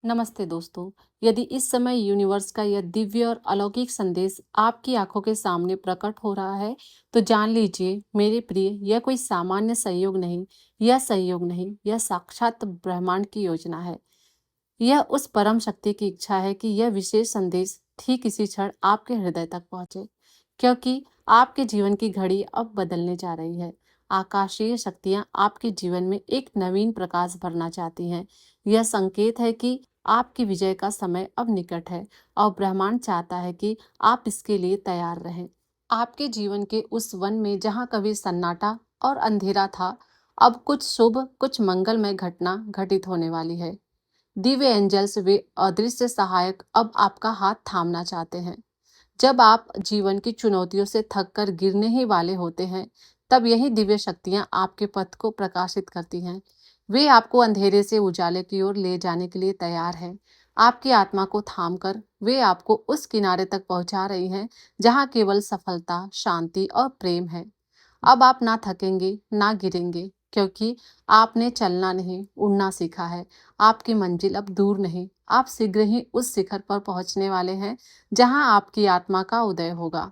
नमस्ते दोस्तों। यदि इस समय यूनिवर्स का यह दिव्य और अलौकिक संदेश आपकी आंखों के सामने प्रकट हो रहा है, तो जान लीजिए मेरे प्रिय, यह कोई सामान्य सहयोग नहीं, यह सहयोग नहीं, यह साक्षात ब्रह्मांड की योजना है। यह उस परम शक्ति की इच्छा है कि यह विशेष संदेश ठीक इसी क्षण आपके हृदय तक पहुंचे, क्योंकि आपके जीवन की घड़ी अब बदलने जा रही है। आकाशीय शक्तियां आपके जीवन में एक नवीन प्रकाश भरना चाहती हैं। यह संकेत है कि आपकी विजय का समय अब निकट है और ब्रह्मांड चाहता है कि आप इसके लिए तैयार रहें। आपके जीवन के उस वन में जहां कभी सन्नाटा और अंधेरा था, अब कुछ शुभ, कुछ मंगलमय घटना घटित होने वाली है। दिव्य एंजल्स, वे अदृश्य सहायक, अब आपका हाथ थामना चाहते हैं। जब आप जीवन की चुनौतियों से थक कर गिरने ही वाले होते हैं, तब यही दिव्य शक्तियां आपके पथ को प्रकाशित करती हैं। वे आपको अंधेरे से उजाले की ओर ले जाने के लिए तैयार हैं। आपकी आत्मा को थामकर वे आपको उस किनारे तक पहुंचा रही हैं जहां केवल सफलता, शांति और प्रेम है। अब आप ना थकेंगे, ना गिरेंगे, क्योंकि आपने चलना नहीं, उड़ना सीखा है। आपकी मंजिल अब दूर नहीं, आप शीघ्र ही उस शिखर पर पहुंचने वाले हैं जहां आपकी आत्मा का उदय होगा।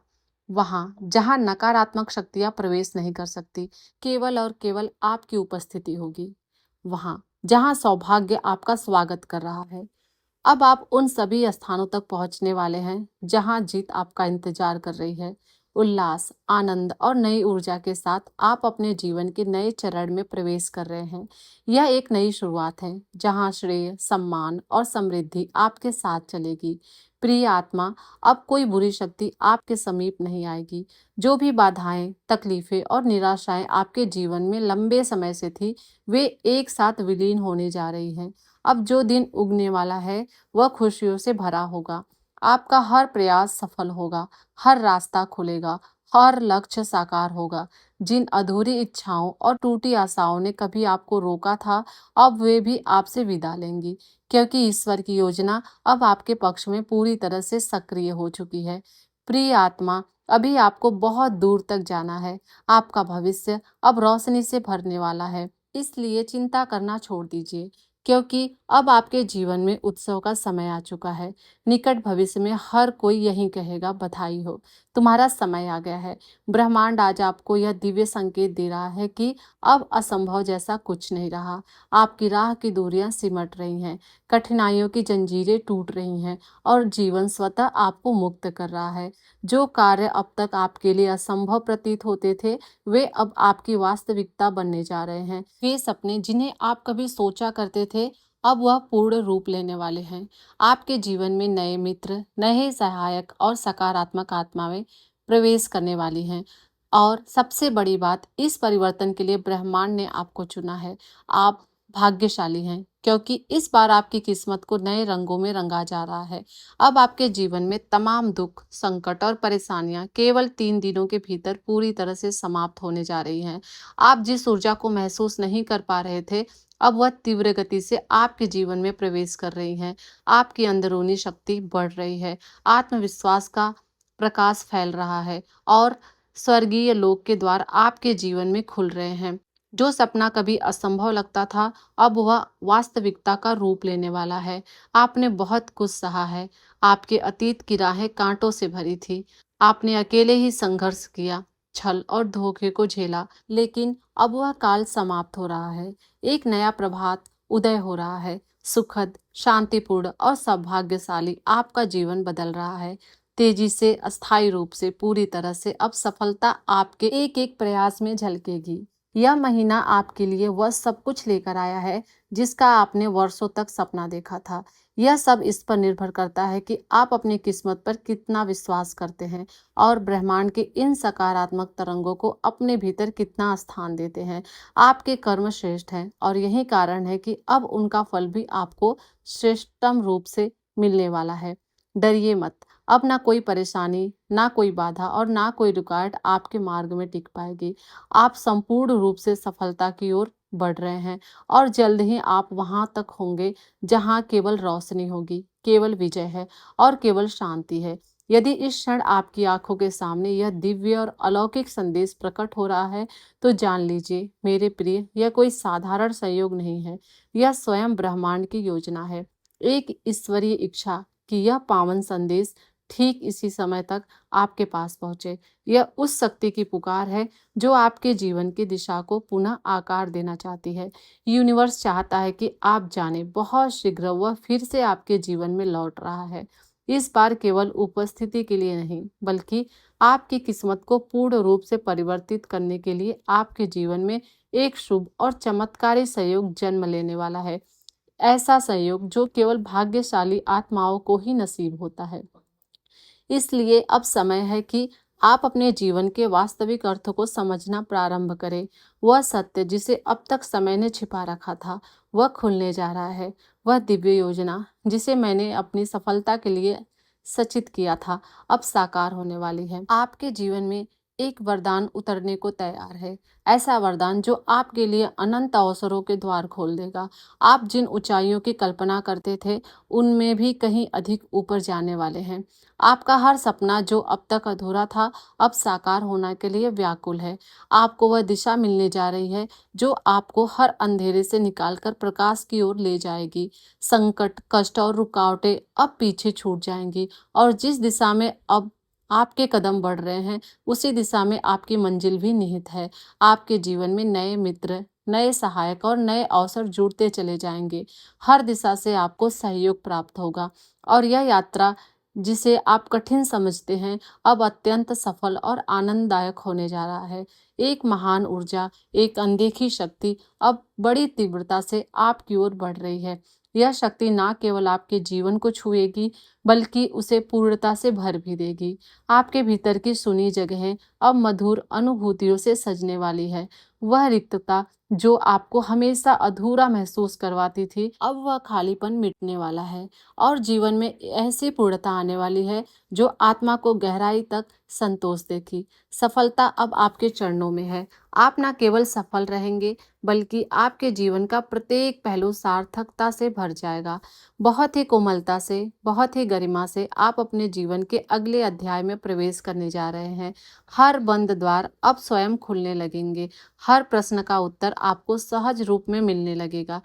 वहां जहां नकारात्मक शक्तियां प्रवेश नहीं कर सकती, केवल और केवल आपकी उपस्थिति होगी। वहां जहां सौभाग्य आपका स्वागत कर रहा है। अब आप उन सभी स्थानों तक पहुंचने वाले हैं जहां जीत आपका इंतजार कर रही है। उल्लास, आनंद और नई ऊर्जा के साथ आप अपने जीवन के नए चरण में प्रवेश कर रहे हैं। यह एक नई शुरुआत है जहां श्रेय, सम्मान और समृद्धि आपके साथ चलेगी। प्रिय आत्मा, अब कोई बुरी शक्ति आपके समीप नहीं आएगी। जो भी बाधाएं, तकलीफें और निराशाएं आपके जीवन में लंबे समय से थी, वे एक साथ विलीन होने जा रही हैं। अब जो दिन उगने वाला है, वह खुशियों से भरा होगा। आपका हर प्रयास सफल होगा, हर रास्ता खुलेगा, हर लक्ष्य साकार होगा। जिन अधूरी इच्छाओं और टूटी आशाओं ने कभी आपको रोका था, अब वे भी आपसे विदा लेंगी, क्योंकि ईश्वर की योजना अब आपके पक्ष में पूरी तरह से सक्रिय हो चुकी है। प्रिय आत्मा, अभी आपको बहुत दूर तक जाना है। आपका भविष्य अब रोशनी से भरने वाला है, इसलिए चिंता करना छोड़ दीजिए, क्योंकि अब आपके जीवन में उत्सव का समय आ चुका है। निकट भविष्य में हर कोई यही कहेगा, बधाई हो, तुम्हारा समय आ गया है। ब्रह्मांड आज आपको यह दिव्य संकेत दे रहा है कि अब असंभव जैसा कुछ नहीं रहा। आपकी राह की दूरियां सिमट रही हैं, कठिनाइयों की जंजीरें टूट रही हैं और जीवन स्वतः आपको मुक्त कर रहा है। जो कार्य अब तक आपके लिए असंभव प्रतीत होते थे, वे अब आपकी वास्तविकता बनने जा रहे हैं। वे सपने जिन्हें आप कभी सोचा करते थे, अब वह पूर्ण रूप लेने वाले हैं। आपके जीवन में नए मित्र, नए सहायक और सकारात्मक आत्माएं प्रवेश करने वाली हैं। और सबसे बड़ी बात, इस परिवर्तन के लिए ब्रह्मांड ने आपको चुना है। आप भाग्यशाली हैं, क्योंकि इस बार आपकी किस्मत को नए रंगों में रंगा जा रहा है। अब आपके जीवन में तमाम दुख, संकट और परेशानियां केवल 3 दिनों के भीतर पूरी तरह से समाप्त होने जा रही हैं। आप जिस ऊर्जा को महसूस नहीं कर पा रहे थे, अब वह तीव्र गति से आपके जीवन में प्रवेश कर रही है। आपकी अंदरूनी शक्ति बढ़ रही है, आत्मविश्वास का प्रकाश फैल रहा है और स्वर्गीय लोक के द्वार आपके जीवन में खुल रहे हैं। जो सपना कभी असंभव लगता था, अब वह वास्तविकता का रूप लेने वाला है। आपने बहुत कुछ सहा है। आपके अतीत की राहें कांटों से भरी थी। आपने अकेले ही संघर्ष किया, छल और धोखे को झेला, लेकिन अब वह काल समाप्त हो रहा है। एक नया प्रभात उदय हो रहा है। सुखद, शांतिपूर्ण और सौभाग्यशाली आपका जीवन बदल रहा है। तेजी से, अस्थायी रूप से, पूरी तरह से अब सफलता आपके एक एक प्रयास में झलकेगी। यह महीना आपके लिए वह सब कुछ लेकर आया है जिसका आपने वर्षों तक सपना देखा था। यह सब इस पर निर्भर करता है कि आप अपनी किस्मत पर कितना विश्वास करते हैं और ब्रह्मांड के इन सकारात्मक तरंगों को अपने भीतर कितना स्थान देते हैं। आपके कर्म श्रेष्ठ हैं और यही कारण है कि अब उनका फल भी आपको श्रेष्ठतम रूप से मिलने वाला है। डरिए मत। अब ना कोई परेशानी, ना कोई बाधा और ना कोई रुकावट आपके मार्ग में टिक पाएगी। आप संपूर्ण रूप से सफलता की ओर बढ़ रहे हैं और जल्द ही आप वहां तक होंगे जहां केवल रोशनी होगी, केवल विजय है और केवल शांति है। यदि इस क्षण आपकी आंखों के सामने यह दिव्य और अलौकिक संदेश प्रकट हो रहा है, तो जान लीजिए मेरे प्रिय, यह कोई साधारण संयोग नहीं है, यह स्वयं ब्रह्मांड की योजना है। एक ईश्वरीय इच्छा कि यह पावन संदेश ठीक इसी समय तक आपके पास पहुंचे। यह उस शक्ति की पुकार है जो आपके जीवन की दिशा को पुनः आकार देना चाहती है। यूनिवर्स चाहता है कि आप जाने बहुत शीघ्र वह फिर से आपके जीवन में लौट रहा है। इस बार केवल उपस्थिति के लिए नहीं, बल्कि आपकी किस्मत को पूर्ण रूप से परिवर्तित करने के लिए आपके जीवन में एक शुभ और चमत्कारी संयोग जन्म लेने वाला है। ऐसा संयोग जो केवल भाग्यशाली आत्माओं को ही नसीब होता है। इसलिए अब समय है कि आप अपने जीवन के वास्तविक अर्थ को समझना प्रारंभ करें। वह सत्य जिसे अब तक समय ने छिपा रखा था, वह खुलने जा रहा है। वह दिव्य योजना जिसे मैंने अपनी सफलता के लिए सचित किया था, अब साकार होने वाली है। आपके जीवन में एक वरदान उतरने को तैयार है। ऐसा वरदान जो आपके लिए अनंत अवसरों के द्वार खोल देगा। आप जिन ऊंचाइयों की कल्पना करते थे, उनमें भी कहीं अधिक ऊपर जाने वाले हैं। आपका हर सपना जो अब तक अधूरा था, अब साकार होने के लिए व्याकुल है। आपको वह दिशा मिलने जा रही है जो आपको हर अंधेरे से निकालकर प्रकाश की ओर ले जाएगी। संकट, कष्ट और रुकावटें अब पीछे छूट जाएंगी और जिस दिशा में अब आपके कदम बढ़ रहे हैं, उसी दिशा में आपकी मंजिल भी निहित है। आपके जीवन में नए मित्र, नए सहायक और नए अवसर जुड़ते चले जाएंगे। हर दिशा से आपको सहयोग प्राप्त होगा और यह यात्रा जिसे आप कठिन समझते हैं, अब अत्यंत सफल और आनंददायक होने जा रहा है। एक महान ऊर्जा, एक अनदेखी शक्ति अब बड़ी तीव्रता से आपकी ओर बढ़ रही है। यह शक्ति ना केवल आपके जीवन को छुएगी, बल्कि उसे पूर्णता से भर भी देगी। आपके भीतर की सुनी जगहें अब मधुर अनुभूतियों से सजने वाली है। वह रिक्तता जो आपको हमेशा अधूरा महसूस करवाती थी, अब वह खालीपन मिटने वाला है और जीवन में ऐसी पूर्णता आने वाली है जो आत्मा को गहराई तक संतोष देगी। सफलता अब आपके चरणों में है। आप न केवल सफल रहेंगे, बल्कि आपके जीवन का प्रत्येक पहलू सार्थकता से भर जाएगा। बहुत ही कोमलता से, बहुत ही गरिमा से आप अपने जीवन के अगले अध्याय में प्रवेश करने जा रहे हैं। हर बंद द्वार अब स्वयं खुलने लगेंगे। हर प्रश्न का उत्तर आपको सहज रूप में मिलने लगेगा।